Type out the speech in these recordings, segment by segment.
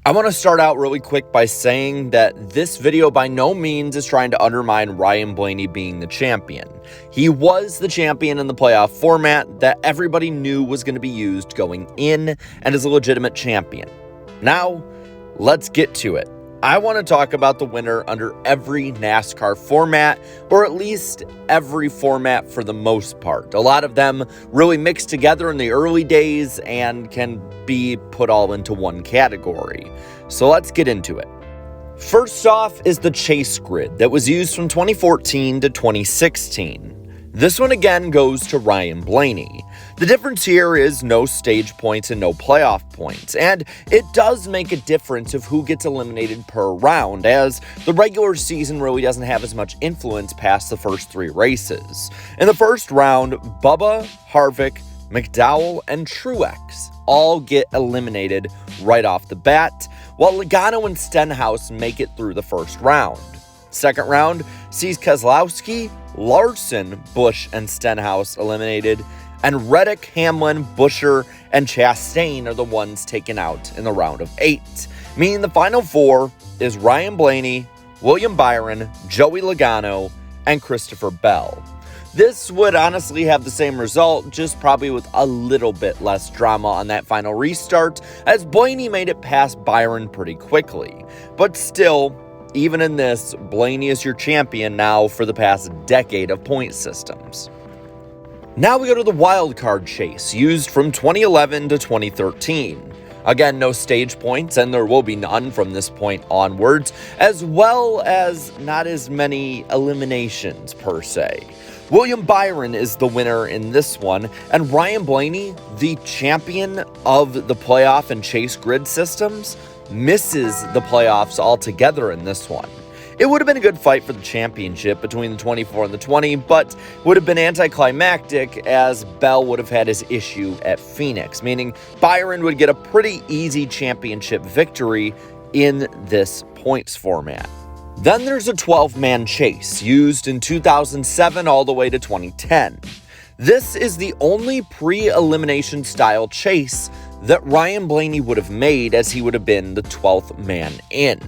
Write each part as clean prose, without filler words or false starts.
I want to start out really quick by saying that this video by no means is trying to undermine Ryan Blaney being the champion. He was the champion in the playoff format that everybody knew was going to be used going in and is a legitimate champion. Now, let's get to it. I want to talk about the winner under every NASCAR format, or at least every format for the most part. A lot of them really mix together in the early days and can be put all into one category. So let's get into it. First off is the chase grid that was used from 2014 to 2016. This one again goes to Ryan Blaney. The difference here is no stage points and no playoff points, and it does make a difference of who gets eliminated per round, as the regular season really doesn't have as much influence past the first three races. In the first round, Bubba, Harvick, McDowell, and Truex all get eliminated right off the bat, while Logano and Stenhouse make it through the first round. Second round sees Keselowski, Larson, Busch, and Stenhouse eliminated, and Reddick, Hamlin, Buescher, and Chastain are the ones taken out in the round of 8, meaning the final four is Ryan Blaney, William Byron, Joey Logano, and Christopher Bell. This would honestly have the same result, just probably with a little bit less drama on that final restart, as Blaney made it past Byron pretty quickly. But still, even in this, Blaney is your champion now for the past decade of point systems. Now we go to the wildcard chase, used from 2011 to 2013. Again, no stage points, and there will be none from this point onwards, as well as not as many eliminations per se. William Byron is the winner in this one, and Ryan Blaney, the champion of the playoff and chase grid systems, misses the playoffs altogether in this one. It would have been a good fight for the championship between the 24 and the 20, but would have been anticlimactic as Bell would have had his issue at Phoenix, meaning Byron would get a pretty easy championship victory in this points format. Then there's a 12-man chase used in 2007 all the way to 2010. This is the only pre-elimination style chase that Ryan Blaney would have made, as he would have been the 12th man in.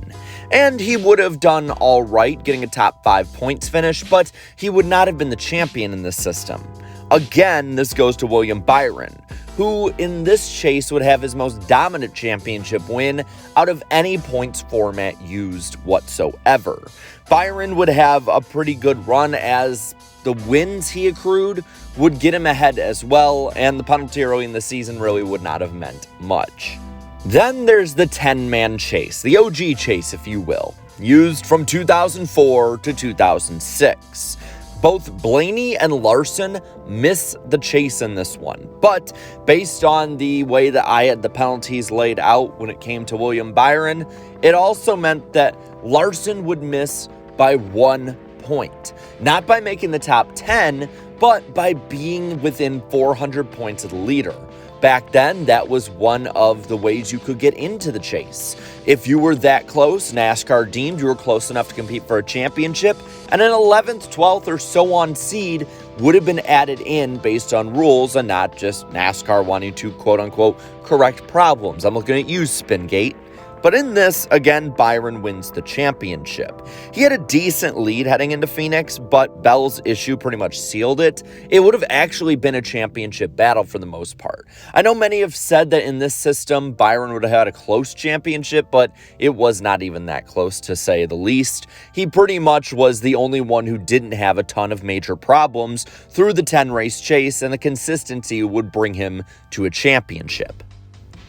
And he would have done all right, getting a top 5 points finish, but he would not have been the champion in this system. Again, this goes to William Byron, who in this chase would have his most dominant championship win out of any points format used whatsoever. Byron would have a pretty good run, as the wins he accrued would get him ahead as well, and the penalty early in the season really would not have meant much. Then there's the 10-man chase, the OG chase if you will, used from 2004 to 2006. Both Blaney and Larson miss the chase in this one, but based on the way that I had the penalties laid out when it came to William Byron, it also meant that Larson would miss by 1 point. Not by making the top 10, but by being within 400 points of the leader. Back then, that was one of the ways you could get into the chase. If you were that close, NASCAR deemed you were close enough to compete for a championship, and an 11th, 12th, or so on seed would have been added in based on rules and not just NASCAR wanting to quote-unquote correct problems. I'm looking at you, Spingate. But in this, again, Byron wins the championship. He had a decent lead heading into Phoenix, but Bell's issue pretty much sealed it. It would have actually been a championship battle for the most part. I know many have said that in this system, Byron would have had a close championship, but it was not even that close, to say the least. He pretty much was the only one who didn't have a ton of major problems through the 10-race chase, and the consistency would bring him to a championship.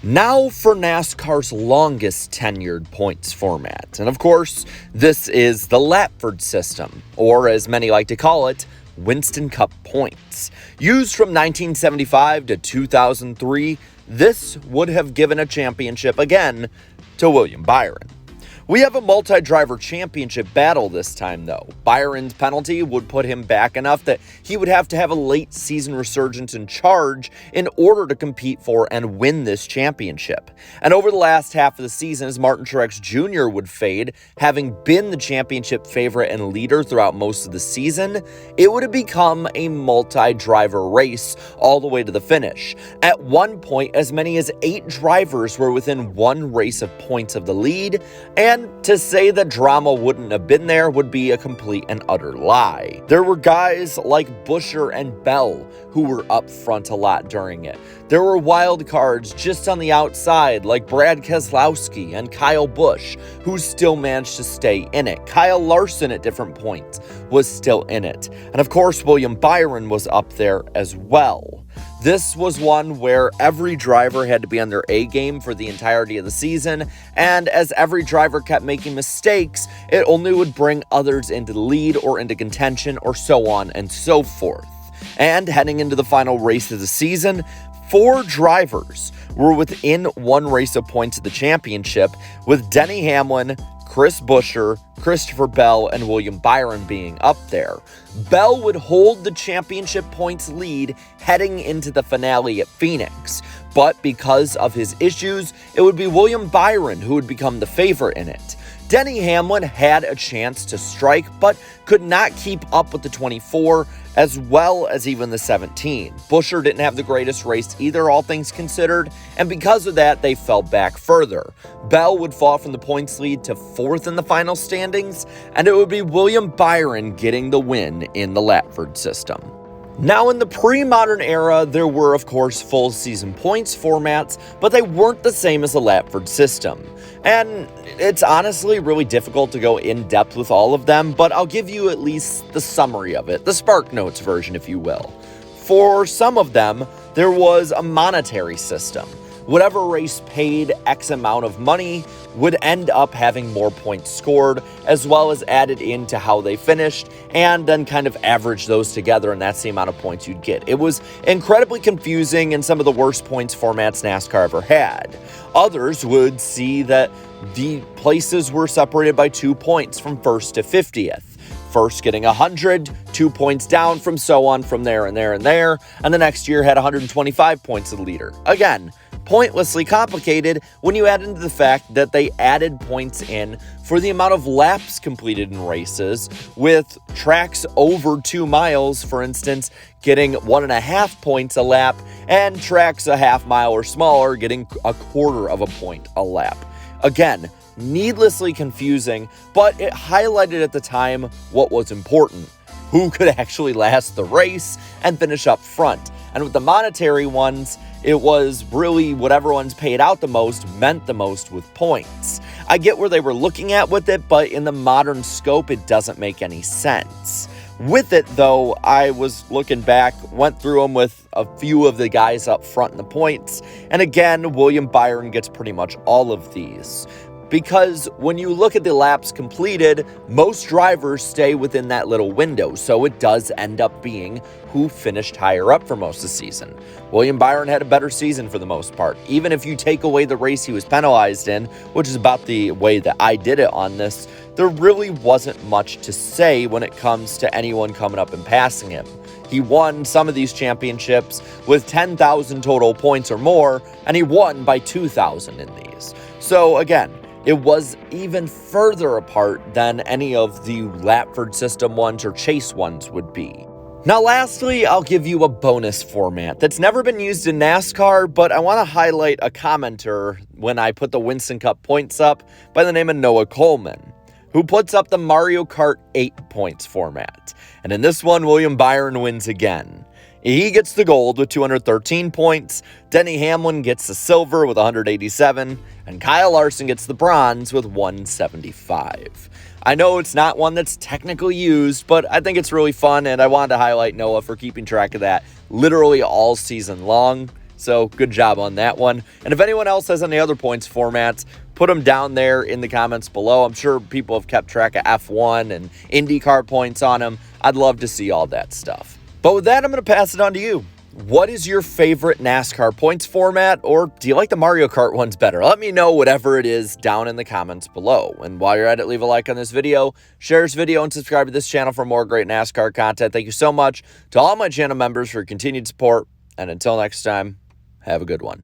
Now for NASCAR's longest tenured points format, and of course, this is the Lapford system, or as many like to call it, Winston Cup points. Used from 1975 to 2003, this would have given a championship again to William Byron. We have a multi-driver championship battle this time, though. Byron's penalty would put him back enough that he would have to have a late season resurgence in charge in order to compete for and win this championship. And over the last half of the season, as Martin Truex Jr. would fade, having been the championship favorite and leader throughout most of the season, it would have become a multi-driver race all the way to the finish. At one point, as many as 8 drivers were within one race of points of the lead, and to say that drama wouldn't have been there would be a complete and utter lie. There were guys like Buescher and Bell who were up front a lot during it. There were wild cards just on the outside like Brad Keselowski and Kyle Busch who still managed to stay in it. Kyle Larson at different points was still in it. And of course, William Byron was up there as well. This was one where every driver had to be on their A game for the entirety of the season, and as every driver kept making mistakes, it only would bring others into the lead or into contention or so on and so forth. And heading into the final race of the season, 4 drivers were within one race of points of the championship, with Denny Hamlin, Chris Buescher, Christopher Bell, and William Byron being up there. Bell would hold the championship points lead heading into the finale at Phoenix, but because of his issues, it would be William Byron who would become the favorite in it. Denny Hamlin had a chance to strike, but could not keep up with the 24, as well as even the 17. Buescher didn't have the greatest race either, all things considered, and because of that, they fell back further. Bell would fall from the points lead to 4th in the final standings, and it would be William Byron getting the win in the Latford system. Now, in the pre-modern era, there were, of course, full season points formats, but they weren't the same as the Latford system. And it's honestly really difficult to go in depth with all of them, but I'll give you at least the summary of it, the Spark Notes version, if you will. For some of them, there was a monetary system. Whatever race paid X amount of money would end up having more points scored, as well as added into how they finished, and then kind of average those together, and that's the amount of points you'd get. It was incredibly confusing and some of the worst points formats NASCAR ever had. Others would see that the places were separated by 2 points from 1st to 50th. First getting 100, 2 points down from so on from there and there and there, and the next year had 125 points of the leader. Again, pointlessly complicated when you add into the fact that they added points in for the amount of laps completed in races, with tracks over 2 miles, for instance, getting 1.5 points a lap, and tracks a half mile or smaller getting 1/4 of a point a lap. Again, needlessly confusing, but it highlighted at the time what was important: who could actually last the race and finish up front. And with the monetary ones, it was really whatever ones paid out the most meant the most with points. I get where they were looking at with it, but in the modern scope, it doesn't make any sense. With it, though, I was looking back, went through them with a few of the guys up front in the points, and again, William Byron gets pretty much all of these. Because when you look at the laps completed, most drivers stay within that little window, so it does end up being who finished higher up for most of the season. William Byron had a better season for the most part. Even if you take away the race he was penalized in, which is about the way that I did it on this, there really wasn't much to say when it comes to anyone coming up and passing him. He won some of these championships with 10,000 total points or more, and he won by 2,000 in these. So again, it was even further apart than any of the Latford system ones or Chase ones would be. Now lastly, I'll give you a bonus format that's never been used in NASCAR, but I want to highlight a commenter when I put the Winston Cup points up by the name of Noah Coleman, who puts up the Mario Kart 8 points format. And in this one, William Byron wins again. He gets the gold with 213 points, Denny Hamlin gets the silver with 187, and Kyle Larson gets the bronze with 175. I know it's not one that's technically used, but I think it's really fun, and I wanted to highlight Noah for keeping track of that literally all season long. So good job on that one. And if anyone else has any other points formats, put them down there in the comments below. I'm sure people have kept track of F1 and IndyCar points on them. I'd love to see all that stuff. But with that, I'm going to pass it on to you. What is your favorite NASCAR points format, or do you like the Mario Kart ones better? Let me know whatever it is down in the comments below. And while you're at it, leave a like on this video, share this video, and subscribe to this channel for more great NASCAR content. Thank you so much to all my channel members for continued support, and until next time, have a good one.